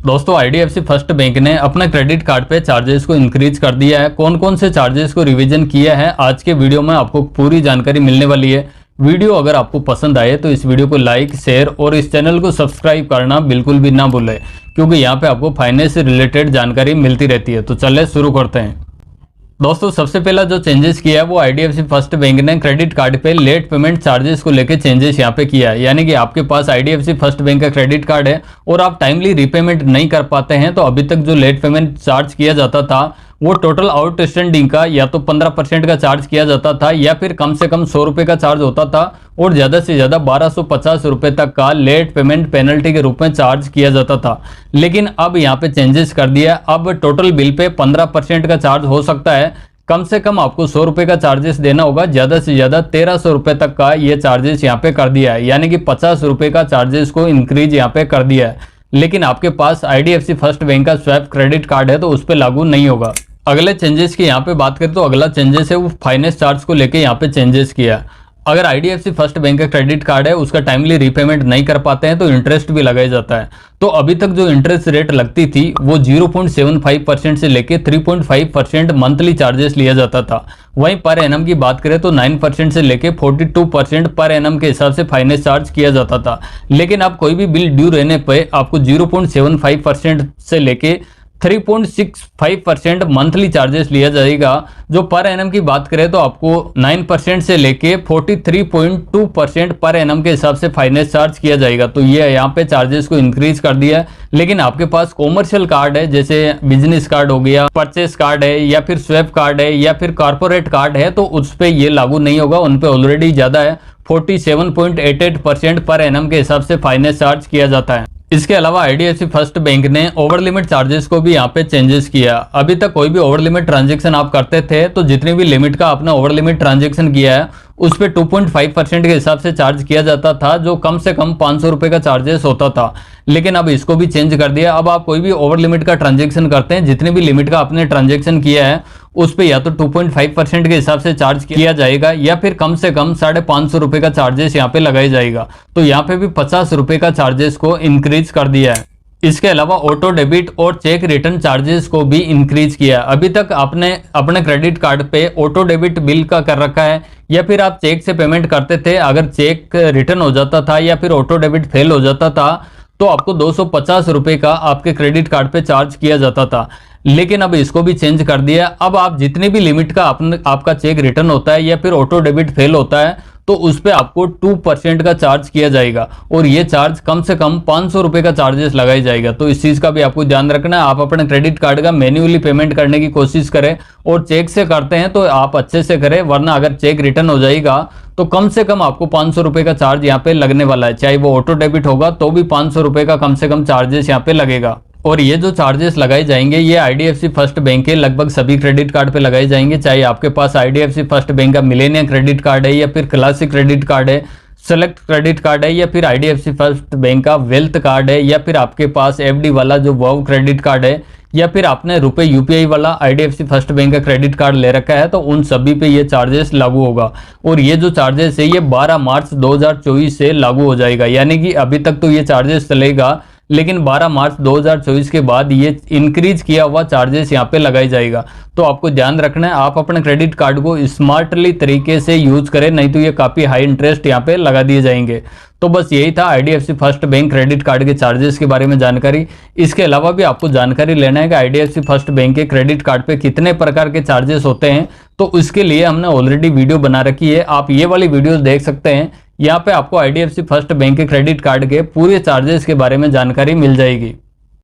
दोस्तों IDFC first bank ने अपने क्रेडिट कार्ड पे चार्जेस को इंक्रीज कर दिया है। कौन कौन से चार्जेस को रिवीजन किया है आज के वीडियो में आपको पूरी जानकारी मिलने वाली है। वीडियो अगर आपको पसंद आए तो इस वीडियो को लाइक शेयर और इस चैनल को सब्सक्राइब करना बिल्कुल भी ना भूलें, क्योंकि यहाँ पे आपको फाइनेंस से रिलेटेड जानकारी मिलती रहती है। तो चलिए शुरू करते हैं। दोस्तों सबसे पहला जो चेंजेस किया है वो आईडीएफसी फर्स्ट बैंक ने क्रेडिट कार्ड पे लेट पेमेंट चार्जेस को लेके चेंजेस यहाँ पे किया है। यानी कि आपके पास आईडीएफसी फर्स्ट बैंक का क्रेडिट कार्ड है और आप टाइमली रीपेमेंट नहीं कर पाते हैं तो अभी तक जो लेट पेमेंट चार्ज किया जाता था वो टोटल आउटस्टैंडिंग का या तो 15% का चार्ज किया जाता था या फिर कम से कम 100 रुपये का चार्ज होता था और ज़्यादा से ज़्यादा 1250 रुपये तक का लेट पेमेंट पेनल्टी के रूप में चार्ज किया जाता था। लेकिन अब यहाँ पे चेंजेस कर दिया। अब टोटल बिल पे 15% का चार्ज हो सकता है। कम से कम आपको 100 रुपये का चार्जेस देना होगा, ज़्यादा से ज़्यादा 1300 रुपये तक का ये चार्जेस यहाँ पे कर दिया है। यानी कि 50 रुपये का चार्जेस को इंक्रीज यहाँ पे कर दिया है। लेकिन आपके पास आईडीएफसी फर्स्ट बैंक का स्वैप क्रेडिट कार्ड है तो उस पर लागू नहीं होगा। अगले चेंजेस की यहाँ पे बात करें तो अगला चेंजेस है वो फाइनेंस चार्ज को लेके यहाँ पे चेंजेस किया। अगर आईडीएफसी फर्स्ट बैंक का क्रेडिट कार्ड है उसका टाइमली रीपेमेंट नहीं कर पाते हैं तो इंटरेस्ट भी लगाया जाता है। तो अभी तक जो इंटरेस्ट रेट लगती थी वो 0.75% से लेके 3.5% मंथली चार्जेस लिया जाता था। वहीं पर एनम की बात करें तो 9% से लेके 42% पर एनम के हिसाब से फाइनेंस चार्ज किया जाता था। लेकिन अब कोई भी बिल ड्यू रहने पर आपको 0.75% से लेके 3.65% मंथली चार्जेस लिया जाएगा। जो पर एनम की बात करें तो आपको 9% से लेके 43.2% पर एनम के हिसाब से फाइनेंस चार्ज किया जाएगा। तो ये यहाँ पे चार्जेस को इंक्रीज कर दिया है। लेकिन आपके पास कॉमर्शियल कार्ड है जैसे बिजनेस कार्ड हो गया, परचेस कार्ड है या फिर स्वैप कार्ड है या फिर कॉर्पोरेट कार्ड है तो उस पर ये लागू नहीं होगा। उन पे ऑलरेडी ज़्यादा है, 47.88% पर एनम के हिसाब से फाइनेंस चार्ज किया जाता है। इसके अलावा आईडीएफसी फर्स्ट बैंक ने ओवर लिमिट चार्जेस को भी यहाँ पे चेंजेस किया। अभी तक कोई भी ओवर लिमिट ट्रांजैक्शन आप करते थे तो जितनी भी लिमिट का आपने ओवर लिमिट ट्रांजैक्शन किया है उस पे 2.5% के हिसाब से चार्ज किया जाता था, जो कम से कम 500 रुपये का चार्जेस होता था। लेकिन अब इसको भी चेंज कर दिया। अब आप कोई भी ओवर लिमिट का ट्रांजैक्शन करते हैं, जितने भी लिमिट का आपने ट्रांजैक्शन किया है उस पे या तो 2.5% के हिसाब से चार्ज किया जाएगा या फिर कम से कम 550 रुपये का चार्जेस यहाँ पे लगाया जाएगा। तो यहाँ पे भी 50 रुपये का चार्जेस को इंक्रीज कर दिया है। इसके अलावा ऑटो डेबिट और चेक रिटर्न चार्जेस को भी इंक्रीज किया। अभी तक आपने अपने क्रेडिट कार्ड पे ऑटो डेबिट बिल का कर रखा है या फिर आप चेक से पेमेंट करते थे, अगर चेक रिटर्न हो जाता था या फिर ऑटो डेबिट फेल हो जाता था तो आपको 250 रुपये का आपके क्रेडिट कार्ड पे चार्ज किया जाता था। लेकिन अब इसको भी चेंज कर दिया। अब आप जितनी भी लिमिट का आपका चेक रिटर्न होता है या फिर ऑटो डेबिट फेल होता है तो उस पे आपको 2% का चार्ज किया जाएगा और ये चार्ज कम से कम 500 रुपये का चार्जेस लगाया जाएगा। तो इस चीज़ का भी आपको ध्यान रखना है। आप अपने क्रेडिट कार्ड का मैन्युअली पेमेंट करने की कोशिश करें और चेक से करते हैं तो आप अच्छे से करें, वरना अगर चेक रिटर्न हो जाएगा तो कम से कम आपको 500 रुपये का चार्ज यहाँ पे लगने वाला है। चाहे वो ऑटो डेबिट होगा तो भी 500 रुपये का कम से कम चार्जेस यहाँ पे लगेगा। और ये जो चार्जेस लगाए जाएंगे ये आईडीएफसी फर्स्ट बैंक के लगभग सभी क्रेडिट कार्ड पे लगाए जाएंगे। चाहे आपके पास आईडीएफसी फर्स्ट बैंक का मिलेनियम क्रेडिट कार्ड है या फिर क्लासिक क्रेडिट कार्ड है, सेलेक्ट क्रेडिट कार्ड है या फिर आईडीएफसी फर्स्ट बैंक का वेल्थ कार्ड है या फिर आपके पास एफडी वाला जो वाव क्रेडिट कार्ड है या फिर आपने रुपए यूपीआई वाला आईडीएफसी फर्स्ट बैंक का क्रेडिट कार्ड ले रखा है तो उन सभी पे ये चार्जेस लागू होगा। और ये जो चार्जेस है ये 12 मार्च 2024 से लागू हो जाएगा। यानी कि अभी तक तो ये चार्जेस चलेगा लेकिन 12 मार्च 2024 के बाद ये इंक्रीज किया हुआ चार्जेस यहाँ पे लगाई जाएगा। तो आपको ध्यान रखना है, आप अपने क्रेडिट कार्ड को स्मार्टली तरीके से यूज करें, नहीं तो ये काफ़ी हाई इंटरेस्ट यहाँ पे लगा दिए जाएंगे। तो बस यही था IDFC first bank credit card के चार्जेस के बारे में जानकारी। इसके अलावा भी आपको जानकारी लेना है कि आईडीएफसी फर्स्ट बैंक के क्रेडिट कार्ड पे कितने प्रकार के चार्जेस होते हैं, तो उसके लिए हमने ऑलरेडी वीडियो बना रखी है। आप ये वाली वीडियोस देख सकते हैं। यहाँ पे आपको आईडीएफसी फर्स्ट बैंक के क्रेडिट कार्ड के पूरे चार्जेस के बारे में जानकारी मिल जाएगी।